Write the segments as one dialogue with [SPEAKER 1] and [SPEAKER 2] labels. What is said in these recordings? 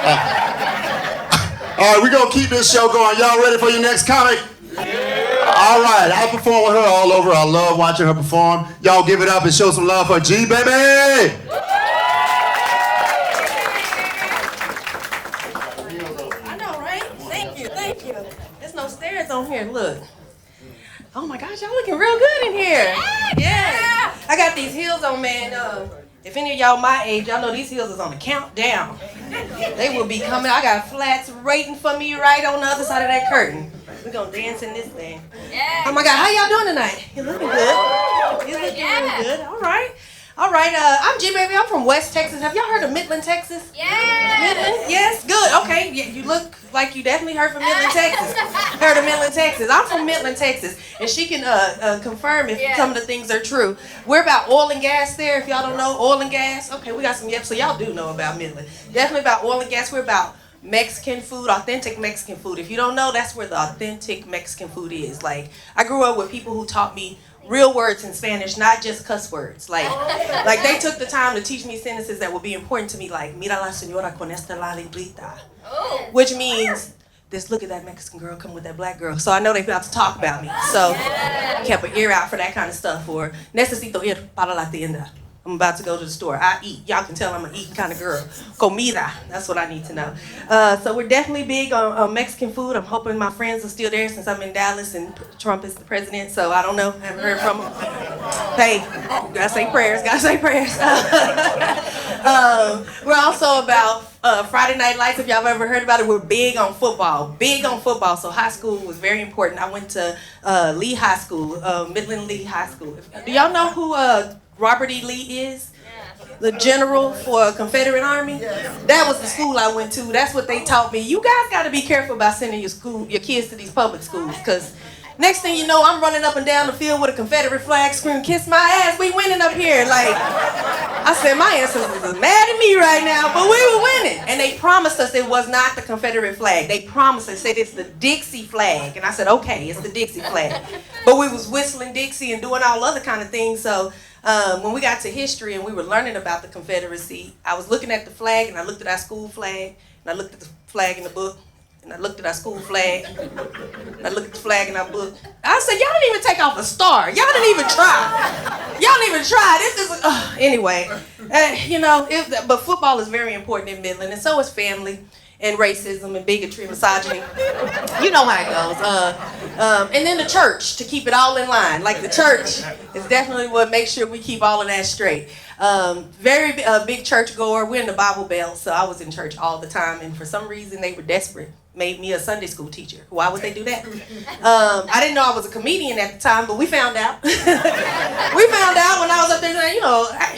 [SPEAKER 1] All right, we're going to keep this show going. Y'all ready for your next comic? Yeah. All right, I perform with her all over. I love watching her perform. Y'all give it up and show some love for G, baby!
[SPEAKER 2] I know, right? Thank you. There's no stairs on here, look. Oh my gosh, y'all looking real good in here. Yeah. I got these heels on, man. If any of y'all my age, y'all know these heels is on the countdown. They will be coming. I got flats waiting for me right on the other side of that curtain. We're gonna dance in this thing. Yeah. Oh my God, how y'all doing tonight? You looking good. You looking really good. All right. I'm G Baby. I'm from West Texas. Have y'all heard of Midland, Texas?
[SPEAKER 3] Yeah.
[SPEAKER 2] Midland? Yes, good. Okay. Yeah, you look like you definitely heard from Midland, Texas. Heard of Midland, Texas. I'm from Midland, Texas, and she can confirm if some of the things are true. We're about oil and gas there. If y'all don't know, oil and gas. Okay, we got some so y'all do know about Midland. Definitely about oil and gas. We're about Mexican food, authentic Mexican food. If you don't know, that's where the authentic Mexican food is. Like, I grew up with people who taught me real words in Spanish, not just cuss words. Like they took the time to teach me sentences that would be important to me, like, mira la señora con esta la librita, which means, just look at that Mexican girl come with that black girl. So I know they're about to talk about me. So I kept an ear out for that kind of stuff. Or necesito ir para la tienda. I'm about to go to the store. I eat. Y'all can tell I'm an eating kind of girl. Comida. That's what I need to know. So we're definitely big on Mexican food. I'm hoping my friends are still there since I'm in Dallas and Trump is the president. So I don't know. Haven't heard from them. Hey, gotta say prayers. We're also about Friday Night Lights. If y'all have ever heard about it, we're big on football. So high school was very important. I went to Lee High School, Midland Lee High School. Do y'all know who Robert E. Lee is? The general for Confederate Army? That was the school I went to. That's what they taught me. You guys got to be careful about sending your kids to these public schools, because next thing you know, I'm running up and down the field with a Confederate flag screaming, "Kiss my ass, we winning up here." Like, I said, my ancestors are mad at me right now, but we were winning. And they promised us it was not the Confederate flag. They promised us, said it's the Dixie flag. And I said, okay, it's the Dixie flag. But we was whistling Dixie and doing all other kind of things. So when we got to history and we were learning about the Confederacy, I was looking at the flag and I looked at our school flag and I looked at the flag in the book and I looked at our school flag and I looked at the flag in our book. I said, y'all didn't even take off a star. Y'all didn't even try. This is, anyway, but football is very important in Midland, and so is family and racism and bigotry and misogyny. You know how it goes. And then the church, to keep it all in line. Like, the church is definitely what makes sure we keep all of that straight. Very big church goer. We're in the Bible Belt, so I was in church all the time, and for some reason they were desperate. Made me a Sunday school teacher. Why would they do that? I didn't know I was a comedian at the time, but we found out. We found out when I was up there saying,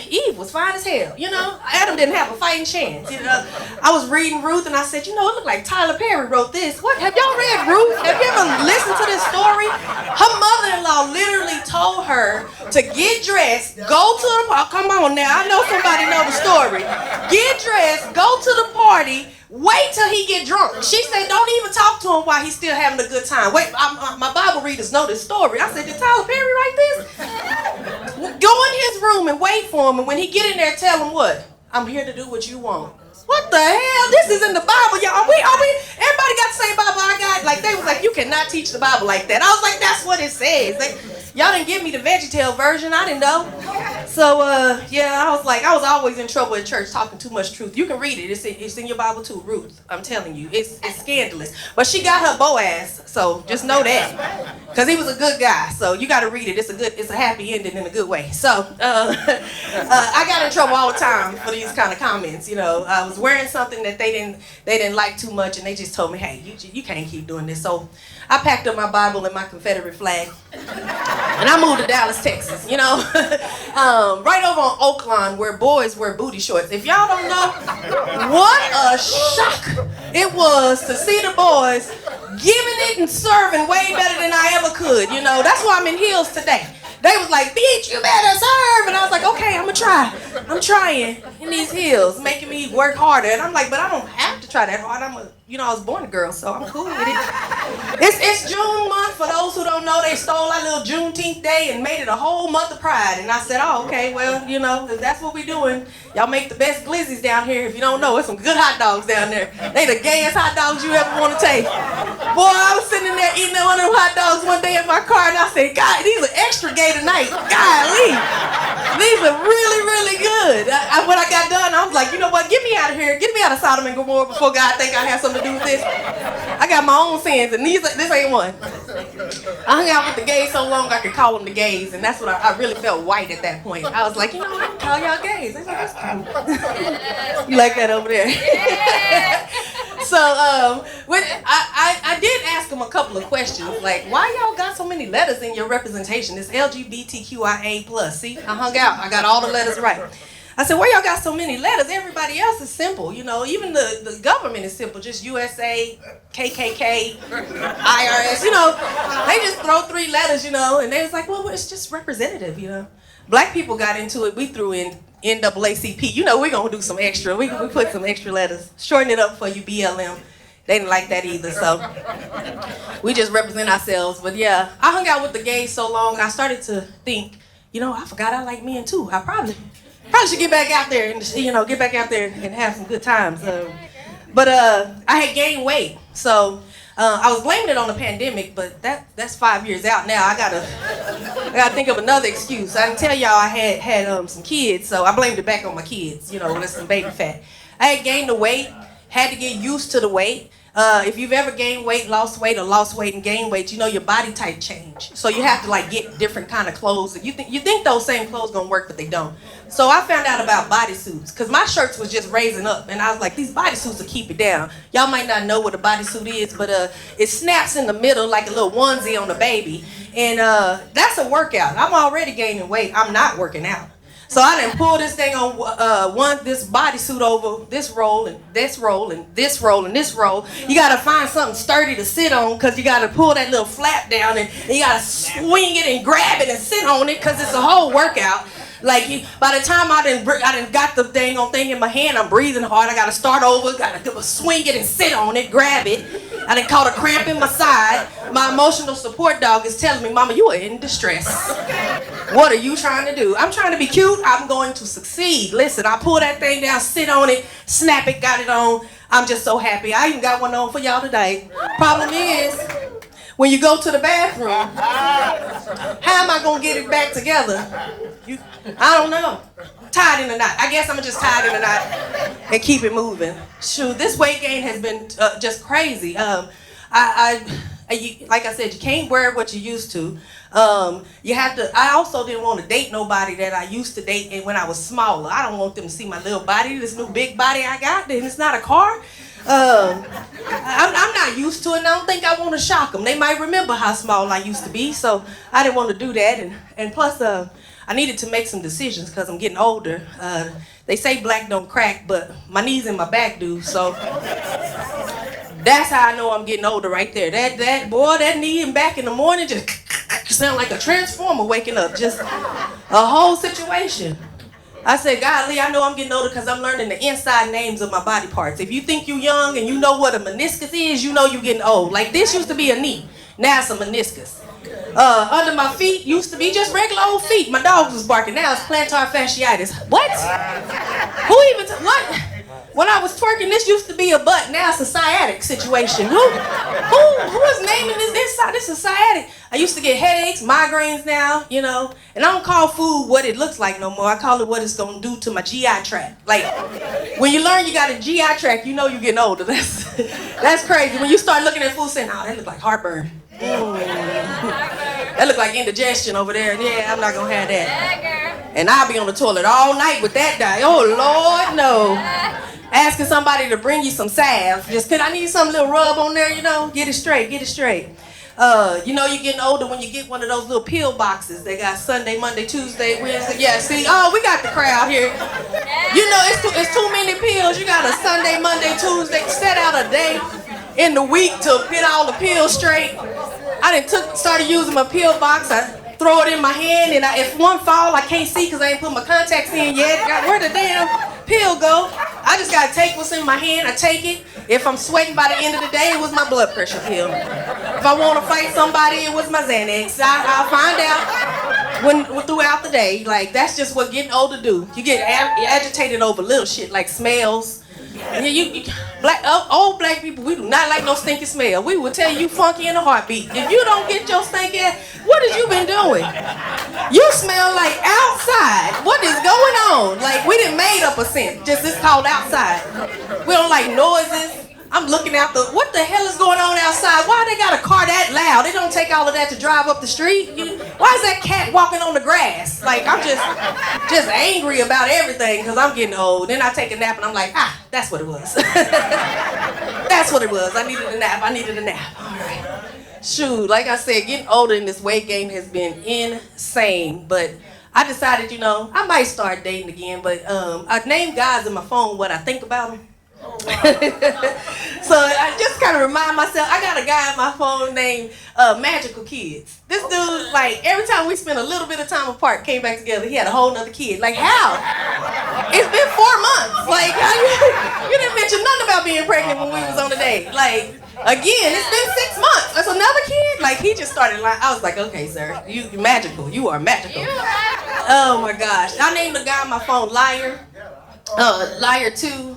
[SPEAKER 2] Eve was fine as hell. Adam didn't have a fighting chance. I was reading Ruth and I said, it looked like Tyler Perry wrote this. What? Have y'all read Ruth? Have you ever listened to this story? Her mother-in-law literally told her to get dressed, go to the party. Come on now, I know somebody know the story. Get dressed, go to the party, wait till he get drunk. She said, don't even talk to him while he's still having a good time. Wait, my Bible readers know this story. I said, did Tyler Perry write this? Go in his room and wait for him, and when he get in there, tell him what? I'm here to do what you want. What the hell? This is in the Bible, y'all. Are we? Everybody got the same Bible I got? Like, they was like, you cannot teach the Bible like that. I was like, that's what it says. Y'all didn't give me the VeggieTale version. I didn't know. So, I was always in trouble at church talking too much truth. You can read it. It's in your Bible too, Ruth. I'm telling you. It's scandalous. But she got her Boaz, so just know that. Because he was a good guy. So you got to read it. It's a happy ending in a good way. So, I got in trouble all the time for these kind of comments. I was wearing something that they didn't like too much, and they just told me, hey, you can't keep doing this. So I packed up my Bible and my Confederate flag, and I moved to Dallas, Texas. Right over on Oakland, where boys wear booty shorts. If y'all don't know, what a shock it was to see the boys giving it and serving way better than I ever could. That's why I'm in heels today. They was like, bitch, you better serve. And I was like, okay, I'm going to try. I'm trying in these heels, making me work harder. And I'm like, but I don't have to try. try that hard. I was born a girl, so I'm cool with it. It's June month. For those who don't know, they stole our little Juneteenth day and made it a whole month of pride. And I said, oh, okay, well, if that's what we doing, y'all make the best glizzies down here. If you don't know, it's some good hot dogs down there. They the gayest hot dogs you ever want to taste. Boy, I was sitting there eating one of them hot dogs one day in my car, and I said, God, these are extra gay tonight. Golly, these are really, really good. When I got done, I was like, you know what? Get me out of here. Get me out of Sodom and Gomorrah before God think I have something to do with this. I got my own sins, and this ain't one. I hung out with the gays so long I could call them the gays, and that's what I really felt white at that point. I was like, I can call y'all gays. They like, that's cool. You like that over there? So, I did ask them a couple of questions, like, why y'all got so many letters in your representation? It's LGBTQIA+. See, I hung out. I got all the letters right. I said, why y'all got so many letters? Everybody else is simple, even the government is simple, just USA, KKK, IRS, they just throw 3 letters, and they was like, well, it's just representative, Black people got into it, we threw in NAACP, we're gonna do some extra, we put some extra letters, shorten it up for you, BLM. They didn't like that either, so we just represent ourselves. But yeah, I hung out with the gays so long, I started to think, I forgot I like men too. I probably should get back out there and and have some good times. But I had gained weight, so I was blaming it on the pandemic. But that's 5 years out now. I gotta think of another excuse. I didn't tell y'all I had some kids, so I blamed it back on my kids. With some baby fat. I had gained the weight, had to get used to the weight. If you've ever gained weight, lost weight, or lost weight and gained weight, your body type change. So you have to get different kind of clothes. You think those same clothes gonna work, but they don't. So I found out about bodysuits, because my shirts was just raising up, and I was like, these bodysuits will keep it down. Y'all might not know what a bodysuit is, but it snaps in the middle like a little onesie on a baby, and that's a workout. I'm already gaining weight. I'm not working out. So I didn't pull this thing on this bodysuit over this roll and this roll and this roll and this roll. You gotta find something sturdy to sit on, because you gotta pull that little flap down, and you gotta swing it and grab it and sit on it, because it's a whole workout. By the time I didn't got the thing in my hand, I'm breathing hard. I gotta start over, gotta swing it and sit on it, grab it. I done caught a cramp in my side. My emotional support dog is telling me, Mama, you are in distress. What are you trying to do? I'm trying to be cute. I'm going to succeed. Listen, I pull that thing down, sit on it, snap it, got it on. I'm just so happy. I even got one on for y'all today. Problem is, when you go to the bathroom, how am I going to get it back together? I don't know. Tied in a knot. I guess I'm just tied in a knot and keep it moving. Shoot, this weight gain has been just crazy. Like I said, you can't wear what you used to. You have to. I also didn't want to date nobody that I used to date when I was smaller. I don't want them to see my little body, this new big body I got, and it's not a car. I'm not used to it, and I don't think I want to shock them. They might remember how small I used to be, so I didn't want to do that. And plus, I needed to make some decisions because I'm getting older. They say black don't crack, but my knees and my back do, so that's how I know I'm getting older right there. That knee and back in the morning just sound like a transformer waking up. Just a whole situation. I said, golly, I know I'm getting older because I'm learning the inside names of my body parts. If you think you're young and you know what a meniscus is, you know you're getting old. Like this used to be a knee, now it's a meniscus. Under my feet used to be just regular old feet. My dogs was barking, now it's plantar fasciitis. What? What? When I was twerking, this used to be a butt, now it's a sciatic situation. Who is naming this? This is sciatic. I used to get headaches, migraines now, and I don't call food what it looks like no more. I call it what it's gonna do to my GI tract. Like, when you learn you got a GI tract, you know you're getting older. That's crazy. When you start looking at food saying, oh, that look like heartburn. That look like indigestion over there. Yeah, I'm not gonna have that. And I'll be on the toilet all night with that guy. Oh, Lord, no. Asking somebody to bring you some salve. Just, could I need some little rub on there, Get it straight. You're getting older when you get one of those little pill boxes. They got Sunday, Monday, Tuesday, Wednesday. Yeah, see, we got the crowd here. It's too many pills. You got a Sunday, Monday, Tuesday. Set out a day in the week to get all the pills straight. I started using my pill box. I throw it in my hand, and if one fall, I can't see because I ain't put my contacts in yet. Where the damn pill go. I just gotta take what's in my hand. I take it. If I'm sweating by the end of the day, it was my blood pressure pill. If I want to fight somebody, it was my Xanax. I'll find out when throughout the day. Like, that's just what getting older do. You get agitated over little shit like smells. Old black people, we do not like no stinky smell. We will tell you funky in a heartbeat. If you don't get your stinky ass, what have you been doing? You smell like outside. What is going on? Like, we done made up a scent. Just it's called outside. We don't like noises. I'm looking out what the hell is going on outside? Why they got a car that loud? They don't take all of that to drive up the street. Why is that cat walking on the grass? Like, I'm just angry about everything because I'm getting old. Then I take a nap and I'm like, that's what it was. That's what it was. I needed a nap. All right. Shoot, like I said, getting older in this weight game has been insane. But I decided, I might start dating again. But I named guys in my phone what I think about them. So I just kind of remind myself, I got a guy on my phone named Magical Kids. This dude, like, every time we spent a little bit of time apart, came back together, he had a whole nother kid. Like, how? It's been 4 months. Like, you didn't mention nothing about being pregnant when we was on the date. Like, again, it's been 6 months. That's another kid? Like, he just started lying. I was like, okay, sir, you're magical. You are magical. Oh my gosh. I named the guy on my phone Liar. Liar 2.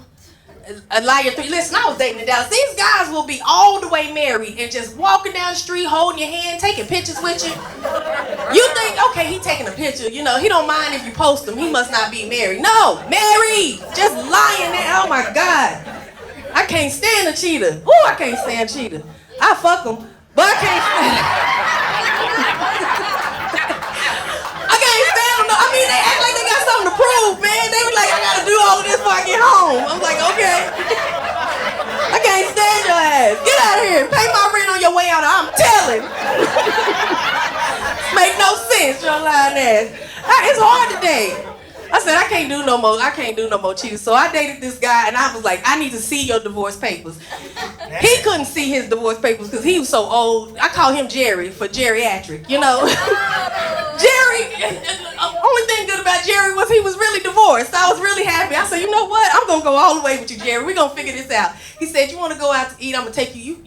[SPEAKER 2] A liar 3. Listen, I was dating in Dallas. These guys will be all the way married and just walking down the street, holding your hand, taking pictures with you. You think, okay, he taking a picture. He don't mind if you post him. He must not be married. No, married. Just lying there. Oh my God. I can't stand a cheater. Ooh, I can't stand a cheater. I fuck him, but I can't stand I can't stand them. I mean, they act like they got something to prove, man. They were like, I gotta do all of this before I get home. I'm like, okay. I can't stand your ass. Get out of here. Pay my rent on your way out. I'm telling. Make no sense, your lying ass. It's hard to date. I said, I can't do no more cheating. So I dated this guy, and I was like, I need to see your divorce papers. He couldn't see his divorce papers because he was so old. I call him Jerry for geriatric, Jerry, only thing good about Jerry was he was really divorced. I was really happy. I said, you know what? I'm going to go all the way with you, Jerry. We're going to figure this out. He said, you want to go out to eat? I'm going to take you.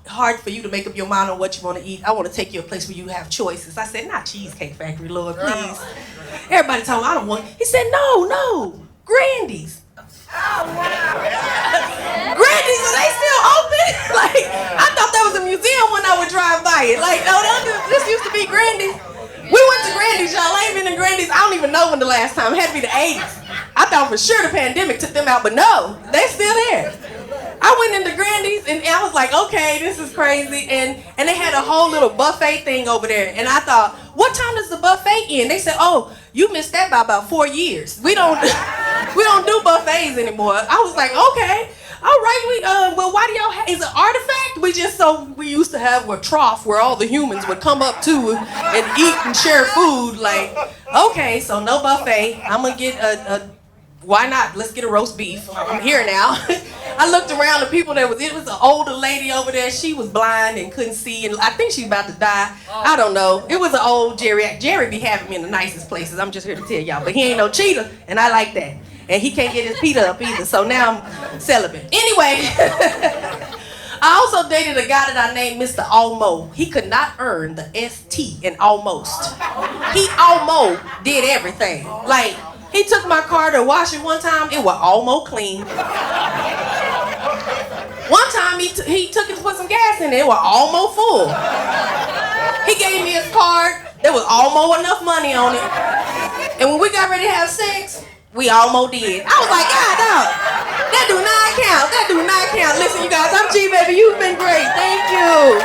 [SPEAKER 2] Hard for you to make up your mind on what you want to eat. I want to take you a place where you have choices. I said, not Cheesecake Factory, Lord, please. Everybody told me I don't want. He said, no, Grandy's. Grandy's, are they still open? Like, I thought that was a museum when I would drive by it. Like, no, this used to be Grandy's. We went to Grandy's, y'all. I ain't been in Grandy's. I don't even know when the last time. It had to be the 80s. I thought for sure the pandemic took them out, but no, they're still there. I went into Grandy's and I was like, okay, this is crazy. And they had a whole little buffet thing over there. And I thought, what time does the buffet end? They said, oh, you missed that by about 4 years. We don't do buffets anymore. I was like, okay, all right. Well, why do y'all have, is it artifact? We used to have a trough where all the humans would come up to and eat and share food. Like, okay, so no buffet. I'm gonna get why not? Let's get a roast beef. I'm here now. I looked around, the people it was an older lady over there. She was blind and couldn't see, and I think she's about to die. I don't know. It was an old Jerry. Jerry be having me in the nicest places. I'm just here to tell y'all. But he ain't no cheater, and I like that. And he can't get his pita up either, so now I'm celibate. Anyway, I also dated a guy that I named Mr. Almo. He could not earn the ST in almost. He almost did everything. Like, he took my car to wash it one time, it was almost clean. One time he took it to put some gas in it, it was almost full. He gave me his card, there was almost enough money on it. And when we got ready to have sex, we almost did. I was like, God, no, that do not count. That do not count. Listen, you guys, I'm G, baby. You've been great. Thank you.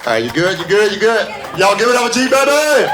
[SPEAKER 1] All right, you good? Y'all give it up for G, baby.